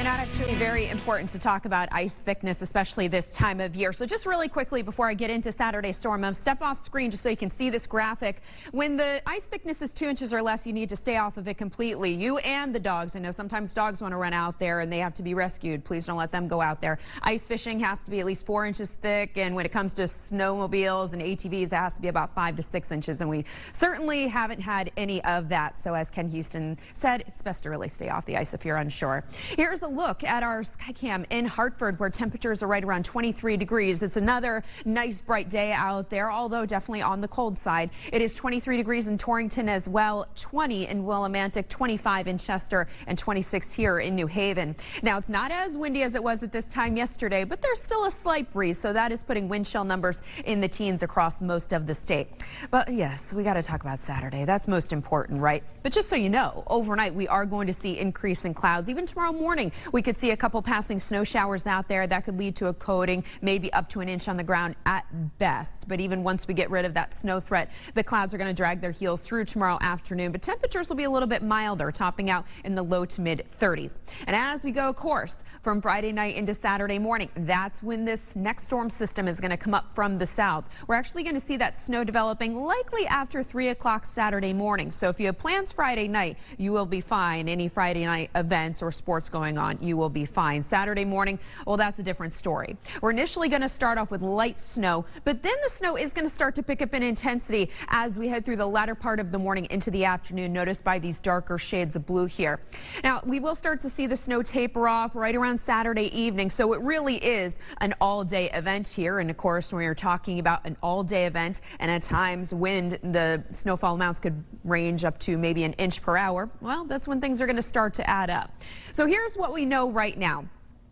Not actually very important to talk about ice thickness, especially this time of year. So just really quickly before I get into Saturday's storm, I'm step off screen just so you can see this graphic. When the ice thickness is 2 inches or less, you need to stay off of it completely. You and the dogs. I know sometimes dogs want to run out there and they have to be rescued. Please don't let them go out there. Ice fishing has to be at least 4 inches thick. And when it comes to snowmobiles and ATVs, it has to be about 5 to 6 inches. And we certainly haven't had any of that. So as Ken Houston said, it's best to really stay off the ice if you're unsure. Here's a look at our Skycam in Hartford, where temperatures are right around 23 degrees. It's another nice bright day out there, although definitely on the cold side. It is 23 degrees in Torrington as well, 20 in Willimantic, 25 in Chester, and 26 here in New Haven. Now, it's not as windy as it was at this time yesterday, but there's still a slight breeze, so that is putting wind chill numbers in the teens across most of the state. But yes, we got to talk about Saturday. That's most important, right? But just so you know, overnight we are going to see increase in clouds. Even tomorrow morning, we could see a couple passing snow showers out there that could lead to a coating, maybe up to an inch on the ground at best. But even once we get rid of that snow threat, the clouds are going to drag their heels through tomorrow afternoon. But temperatures will be a little bit milder, topping out in the low to mid 30s. And as we go, of course, from Friday night into Saturday morning, that's when this next storm system is going to come up from the south. We're actually going to see that snow developing likely after 3 o'clock Saturday morning. So if you have plans Friday night, you will be fine. Any Friday night events or sports going on, you will be fine. Saturday morning, well, that's a different story. We're initially going to start off with light snow, but then the snow is going to start to pick up in intensity as we head through the latter part of the morning into the afternoon, noticed by these darker shades of blue here. Now, we will start to see the snow taper off right around Saturday evening, so it really is an all-day event here. And of course, when you're talking about an all-day event and at times wind, the snowfall amounts could range up to maybe an inch per hour, well, that's when things are going to start to add up. So here's what we know right now.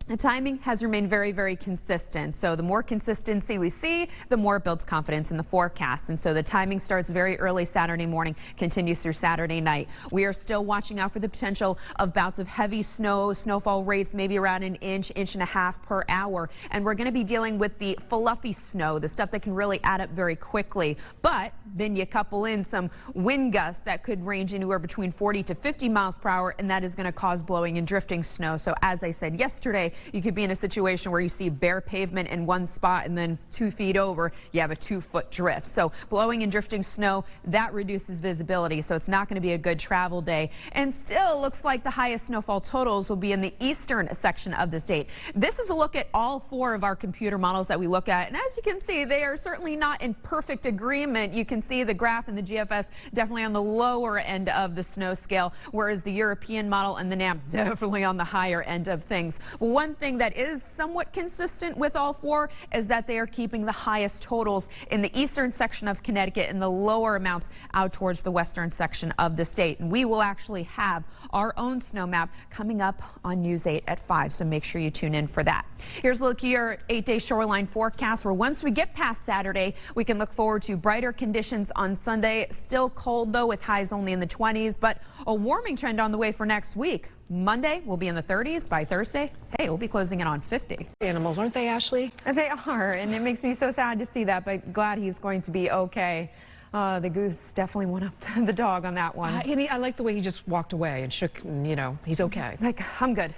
The timing has remained very, very consistent. So the more consistency we see, the more it builds confidence in the forecast. And so the timing starts very early Saturday morning, continues through Saturday night. We are still watching out for the potential of bouts of heavy snow, snowfall rates maybe around an inch, inch and a half per hour. And we're going to be dealing with the fluffy snow, the stuff that can really add up very quickly. But then you couple in some wind gusts that could range anywhere between 40 to 50 miles per hour, and that is going to cause blowing and drifting snow. So as I said yesterday, you could be in a situation where you see bare pavement in one spot and then 2 feet over, you have a 2-foot drift. So blowing and drifting snow, that reduces visibility. So it's not going to be a good travel day. And still looks like the highest snowfall totals will be in the eastern section of the state. This is a look at all 4 of our computer models that we look at. And as you can see, they are certainly not in perfect agreement. You can see the graph and the GFS definitely on the lower end of the snow scale, whereas the European model and the NAM definitely on the higher end of things. One thing that is somewhat consistent with all 4 is that they are keeping the highest totals in the eastern section of Connecticut and the lower amounts out towards the western section of the state. And we will actually have our own snow map coming up on News 8 at 5, so make sure you tune in for that. Here's a look at your 8-day shoreline forecast, where once we get past Saturday, we can look forward to brighter conditions on Sunday. Still cold, though, with highs only in the 20s, but a warming trend on the way for next week. Monday will be in the 30s. By Thursday, hey, we'll be closing in on 50. Animals, aren't they, Ashley? They are, and it makes me so sad to see that, but glad he's going to be okay. The goose definitely went up to the dog on that one. I like the way he just walked away and shook, and, you know, he's okay. Like, I'm good.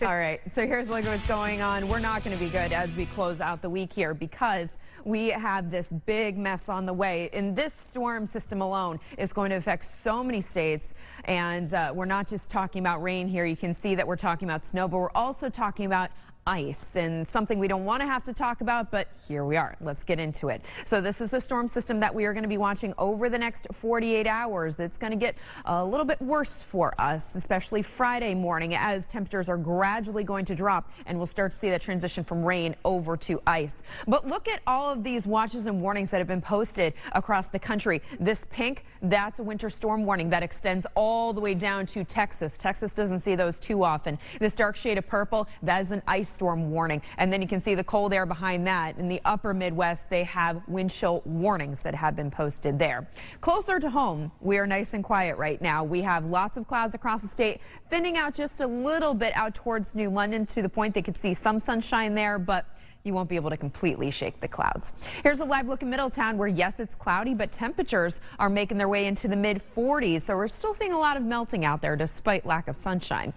All right, so here's a look at what's going on. We're not going to be good as we close out the week here, because we have this big mess on the way. And this storm system alone is going to affect so many states. And we're not just talking about rain here. You can see that we're talking about snow, but we're also talking about ice, and something we don't want to have to talk about, but here we are. Let's get into it. So this is the storm system that we are going to be watching over the next 48 hours. It's going to get a little bit worse for us, especially Friday morning, as temperatures are gradually going to drop, and we'll start to see that transition from rain over to ice. But look at all of these watches and warnings that have been posted across the country. This pink, that's a winter storm warning that extends all the way down to Texas. Texas doesn't see those too often. This dark shade of purple, that is an ice storm warning. And then you can see the cold air behind that. In the upper Midwest, they have wind chill warnings that have been posted there. Closer to home, we are nice and quiet right now. We have lots of clouds across the state, thinning out just a little bit out towards New London, to the point they could see some sunshine there, but you won't be able to completely shake the clouds. Here's a live look in Middletown where, yes, it's cloudy, but temperatures are making their way into the mid-40s. So we're still seeing a lot of melting out there despite lack of sunshine.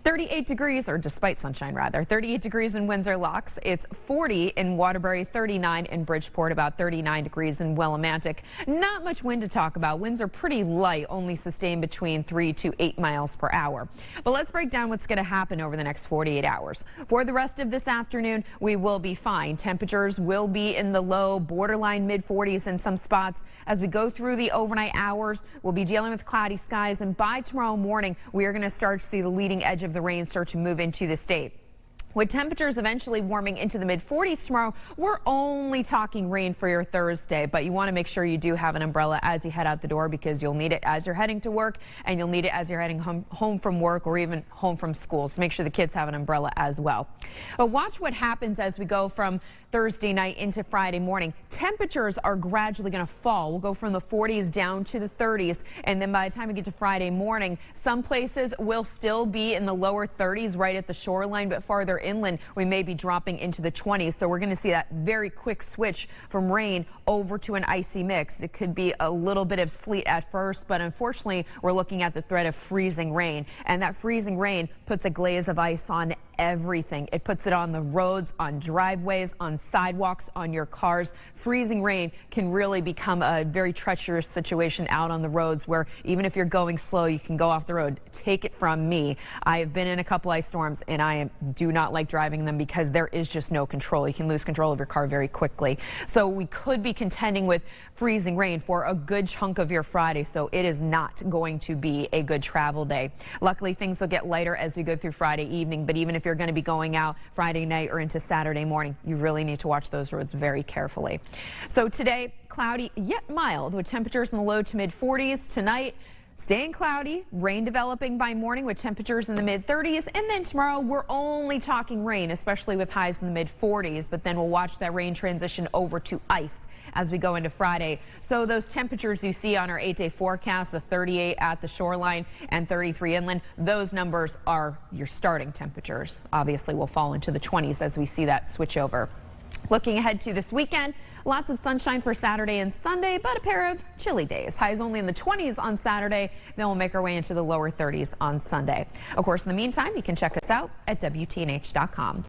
38 degrees, or despite sunshine rather, 38 degrees in Windsor Locks. It's 40 in Waterbury, 39 in Bridgeport, about 39 degrees in Willimantic. Not much wind to talk about. Winds are pretty light, only sustained between 3 to 8 miles per hour. But let's break down what's going to happen over the next 48 hours. For the rest of this afternoon, we will be fine. Temperatures will be in the low, borderline mid-40s in some spots. As we go through the overnight hours, we'll be dealing with cloudy skies, and by tomorrow morning, we are going to start to see the leading edge of the rain start to move into the state. With temperatures eventually warming into the mid-40s tomorrow, we're only talking rain for your Thursday, but you want to make sure you do have an umbrella as you head out the door, because you'll need it as you're heading to work, and you'll need it as you're heading home from work or even home from school. So make sure the kids have an umbrella as well. But watch what happens as we go from Thursday night into Friday morning. Temperatures are gradually going to fall. We'll go from the 40s down to the 30s, and then by the time we get to Friday morning, some places will still be in the lower 30s right at the shoreline, but farther inland, we may be dropping into the 20s. So we're going to see that very quick switch from rain over to an icy mix. It could be a little bit of sleet at first, but unfortunately, we're looking at the threat of freezing rain. And that freezing rain puts a glaze of ice on everything. It puts it on the roads, on driveways, on sidewalks, on your cars. Freezing rain can really become a very treacherous situation out on the roads, where even if you're going slow, you can go off the road. Take it from me. I have been in a couple ice storms, and I do not like driving them because there is just no control. You can lose control of your car very quickly. So we could be contending with freezing rain for a good chunk of your Friday. So it is not going to be a good travel day. Luckily, things will get lighter as we go through Friday evening, but even if you're going to be going out Friday night or into Saturday morning, you really need to watch those roads very carefully. So today, cloudy yet mild with temperatures in the low to mid 40s. Tonight, staying cloudy, rain developing by morning with temperatures in the mid-30s. And then tomorrow, we're only talking rain, especially with highs in the mid-40s. But then we'll watch that rain transition over to ice as we go into Friday. So those temperatures you see on our 8-day forecast, the 38 at the shoreline and 33 inland, those numbers are your starting temperatures. Obviously, we'll fall into the 20s as we see that switch over. Looking ahead to this weekend, lots of sunshine for Saturday and Sunday, but a pair of chilly days. Highs only in the 20s on Saturday. Then we'll make our way into the lower 30s on Sunday. Of course, in the meantime, you can check us out at wtnh.com.